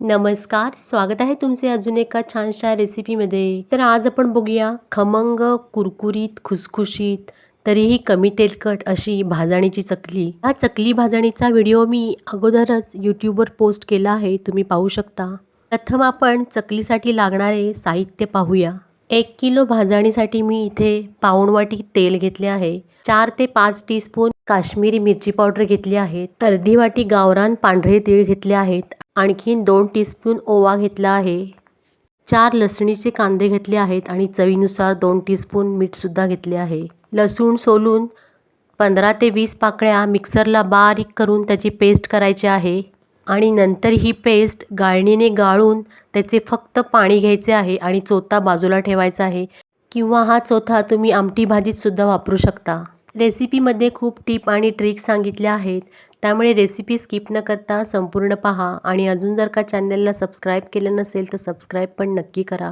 नमस्कार, स्वागत आहे तुमचे अजून एका छानशा रेसिपीमध्ये. तर आज आपण बघूया खमंग, कुरकुरीत, खुसखुशीत, तरीही कमी तेलकट अशी भाजणीची चकली. हा चकली भाजणीचा व्हिडिओ मी अगोदरच यूट्यूबवर पोस्ट केला आहे, तुम्ही पाहू शकता. प्रथम आपण चकलीसाठी लागणारे साहित्य पाहूया. 1 किलो भाजणीसाठी मी इथे पाऊण वाटी तेल घेतले आहे. 4 ते 5 टीस्पून काश्मीरी मिरची पावडर घेतली आहे. अर्धी वाटी गावरान पांढरे तीळ घेतले आहेत. आणखीन 2 टीस्पून ओवा घेतला आहे. 4 लसणीचे कांदे घेतले आहेत आणि चवीनुसार 2 टीस्पून मीठसुद्धा घेतले आहे. लसूण सोलून 15 ते 20 पाकळ्या मिक्सरला बारीक करून त्याची पेस्ट करायची आहे. आणि नंतर ही पेस्ट गाळणीने गाळून त्याचे फक्त पाणी घ्यायचे आहे आणि चोथा बाजूला ठेवायचा आहे, किंवा हा चोथा तुम्ही आमटी भाजीतसुद्धा वापरू शकता. रेसिपीमध्ये खूप टिप आणि ट्रिक्स सांगितल्या आहेत, त्यामुळे रेसिपी स्किप न करता संपूर्ण पहा. आणि अजून जर का चॅनलला सबस्क्राईब केलं नसेल तर सबस्क्राईब पण नक्की करा.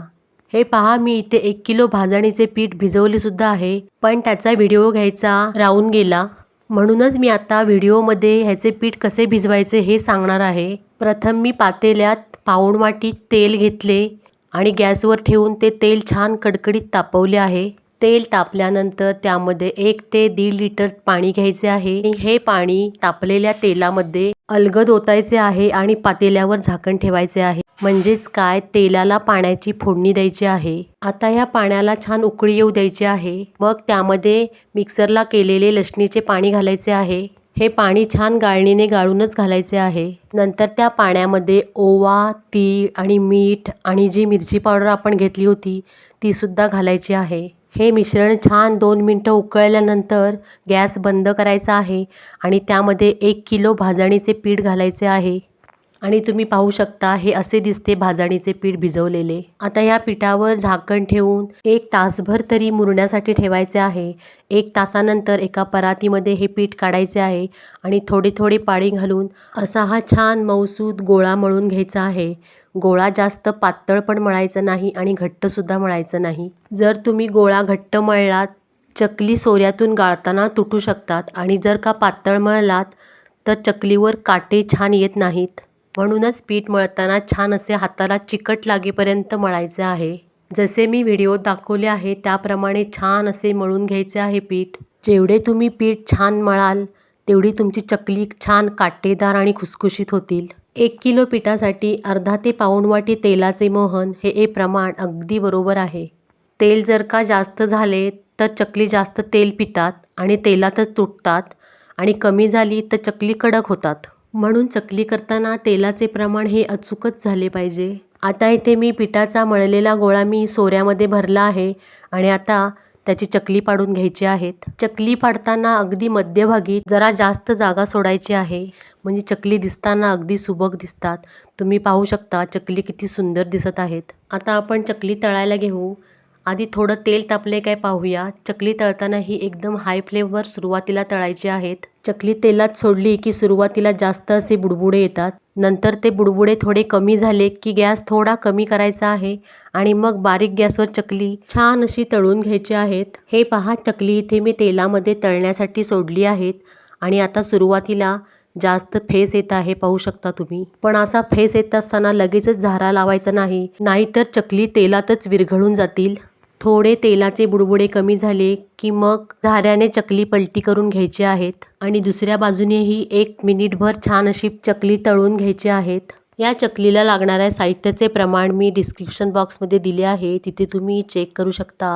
हे पहा, मी इथे 1 किलो भाजणीचे पीठ भिजवलेसुद्धा आहे, पण त्याचा व्हिडिओ घ्यायचा राहून गेला. म्हणूनच मी आता व्हिडिओमध्ये ह्याचे पीठ कसे भिजवायचे हे सांगणार आहे. प्रथम मी पातेल्यात पाऊण वाटी तेल घेतले आणि गॅसवर ठेवून ते तेल छान कडकडीत तापवले आहे. तेल तापल्यानंतर त्यामध्ये 1 ते 1.5 लिटर पाणी घ्यायचे आहे. हे पाणी तापलेल्या तेलामध्ये अलगद ओतायचे आहे आणि पातेल्यावर झाकण ठेवायचे आहे. म्हणजेच काय, तेलाला पाण्याची फोडणी द्यायची आहे. आता ह्या पाण्याला छान उकळी येऊ द्यायची आहे. मग त्यामध्ये मिक्सरला केलेले लसणीचे पाणी घालायचे आहे. हे पाणी छान गाळणीने गाळूनच घालायचे आहे. नंतर त्या पाण्यामध्ये ओवा, तीळ आणि मीठ आणि जी मिरची पावडर आपण घेतली होती ती सुद्धा घालायची आहे. हे मिश्रण छान 2 मिनटं उकळल्यानंतर गॅस बंद करायचा आहे आणि त्यामध्ये 1 किलो भाजणीचे पीठ घालायचे आहे. आणि तुम्ही पाहू शकता, हे असे दिसते भाजणीचे पीठ भिजवलेले. आता या पिठावर झाकण ठेवून 1 तासभर तरी मुरण्यासाठी ठेवायचे आहे. 1 तासानंतर एका परातीमध्ये हे पीठ काढायचे आहे आणि थोडी थोडी पाणी घालून असा हा छान मऊसूत गोळा मळून घ्यायचा आहे. गोळा जास्त पातळ पण मळायचं नाही आणि घट्टसुद्धा मळायचं नाही. जर तुम्ही गोळा घट्ट मळलात, चकली सोऱ्यातून गाळताना तुटू शकतात, आणि जर का पातळ मळलात तर चकलीवर काटे छान येत नाहीत. म्हणूनच पीठ मळताना छान असे हाताला चिकट लागेपर्यंत मळायचे आहे. जसे मी व्हिडिओत दाखवले आहे त्याप्रमाणे छान असे मळून घ्यायचे आहे पीठ. जेवढे तुम्ही पीठ छान मळाल तेवढी तुमची चकली छान काटेदार आणि खुसखुशीत होतील. 1 किलो पिठासाठी अर्धा ते पाऊण वाटी तेलाचे मोहन हे प्रमाण अगदी बरोबर आहे. तेल जर का जास्त झाले तर चकली जास्त तेल पितात आणि तेलातच तुटतात, आणि कमी झाली तर चकली कडक होतात. म्हणून चकली करताना तेलाचे प्रमाण हे अचूकच झाले पाहिजे. आता इथे मी पिठाचा मळलेला गोळा मी सोऱ्यामध्ये भरला आहे आणि आता त्याची चकली पाडून घ्यायची आहेत. चकली पाडताना अगदी मध्यभागी जरा जास्त जागा सोडायची आहे, म्हणजे चकली दिसताना अगदी सुबक दिसतात. तुम्ही पाहू शकता चकली किती सुंदर दिसत आहेत. आता आपण चकली तळायला घेऊ. आधी थोडं तेल तापले काय पाहूया. चकली तळताना ही एकदम हाय फ्लेमवर सुरुवातीला तळायची आहेत. चकली तेलात सोडली की सुरुवातीला जास्त असे बुडबुडे येतात. नंतर ते बुडबुडे थोडे कमी झाले की गॅस थोडा कमी करायचा आहे आणि मग बारीक गॅसवर चकली छान अशी तळून घ्यायची आहेत. हे पहा, चकली इथे मी तेलामध्ये तळण्यासाठी सोडली आहेत आणि आता सुरुवातीला जास्त फेस येत आहे, पाहू शकता तुम्ही. पण असा फेस येत असताना लगेचच झारा लावायचा नाही, नाहीतर चकली तेलातच विरघळून जातील. थोडे तेलाचे बुडबुडे कमी झाले की मग झाऱ्याने चकली पलटी करून घ्यायची आहेत आणि दुसऱ्या बाजूनेही 1 मिनिटभर छान अशी चकली तळून घ्यायची आहेत. या चकलीला लागणाऱ्या साहित्याचे प्रमाण मी डिस्क्रिप्शन बॉक्समध्ये दिले आहे, तिथे तुम्ही चेक करू शकता.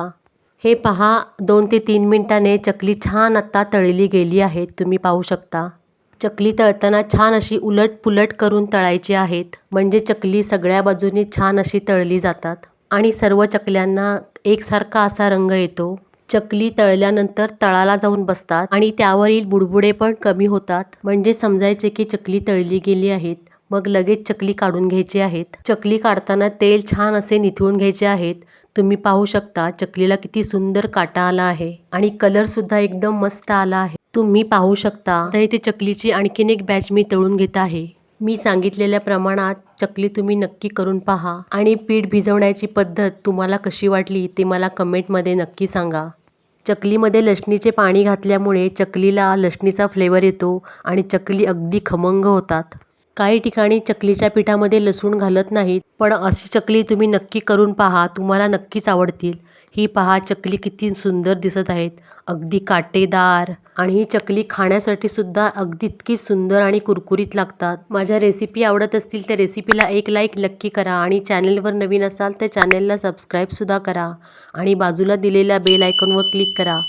हे पहा, 2 ते 3 मिनिटाने चकली छान आता तळली गेली आहे, तुम्ही पाहू शकता. चकली तळताना छान अशी उलट पुलट करून तळायची आहेत, म्हणजे चकली सगळ्या बाजूने छान अशी तळली जातात आणि सर्व चकल्यांना एकसारखा असा रंग येतो. चकली तळल्यानंतर तळाला जाऊन बसतात आणि त्यावरील बुडबुडे पण कमी होतात, म्हणजे समजायचे की चकली तळली गेली आहेत. मग लगेच चकली काढून घ्यायची आहेत. चकली काढताना तेल छान असे निथळून घ्यायचे आहेत. तुम्ही पाहू शकता चकलीला किती सुंदर काटा आला आहे आणि कलर सुद्धा एकदम मस्त आला आहे, तुम्ही पाहू शकता. आता इथे चकलीची आणखीन एक बॅच मी तळून घेत आहे. मी सांगितलेल्या प्रमाणात चकली तुम्ही नक्की करून पहा आणि पीठ भिजवण्याची पद्धत तुम्हाला कशी वाटली ते मला कमेंटमध्ये नक्की सांगा. चकलीमध्ये लसणीचे पाणी घातल्यामुळे चकलीला लसणीचा फ्लेवर येतो आणि चकली अगदी खमंग होतात. काही ठिकाणी चकलीच्या पिठामध्ये लसूण घालत नाहीत, पण अशी चकली तुम्ही नक्की करून पहा, तुम्हाला नक्कीच आवडतील. ही पहा चकली किती सुंदर दिसत आहेत, अगदी काटेदार, आणि ही चकली खाण्यासाठी सुद्धा अगदी इतकी सुंदर आणि कुरकुरीत लागतात. माझ्या रेसिपी आवडत असतील तर रेसिपीला एक लाईक नक्की करा आणि चॅनलवर नवीन असाल तर चॅनलला सबस्क्राईबसुद्धा करा आणि बाजूला दिलेल्या बेल आयकॉनवर क्लिक करा,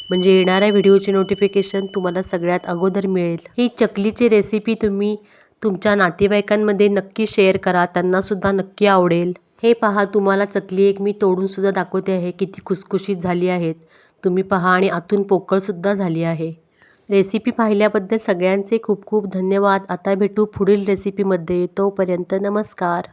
म्हणजे येणाऱ्या व्हिडिओची नोटिफिकेशन तुम्हाला सगळ्यात अगोदर मिळेल. ही चकलीची रेसिपी तुम्ही तुमच्या नातेवाईकांमध्ये नक्की शेअर करा, त्यांनासुद्धा नक्की आवडेल. हे पहा, तुम्हाला चकली एक मी तोडून सुद्धा दाखवते आहे, किती खुसखुशीत झाली आहेत. तुम्ही पहा आणि आतून पोकळसुद्धा झाली आहे. रेसिपी पाहिल्याबद्दल सगळ्यांचे खूप खूप धन्यवाद. आता भेटू पुढील रेसिपीमध्ये. तोपर्यंत नमस्कार.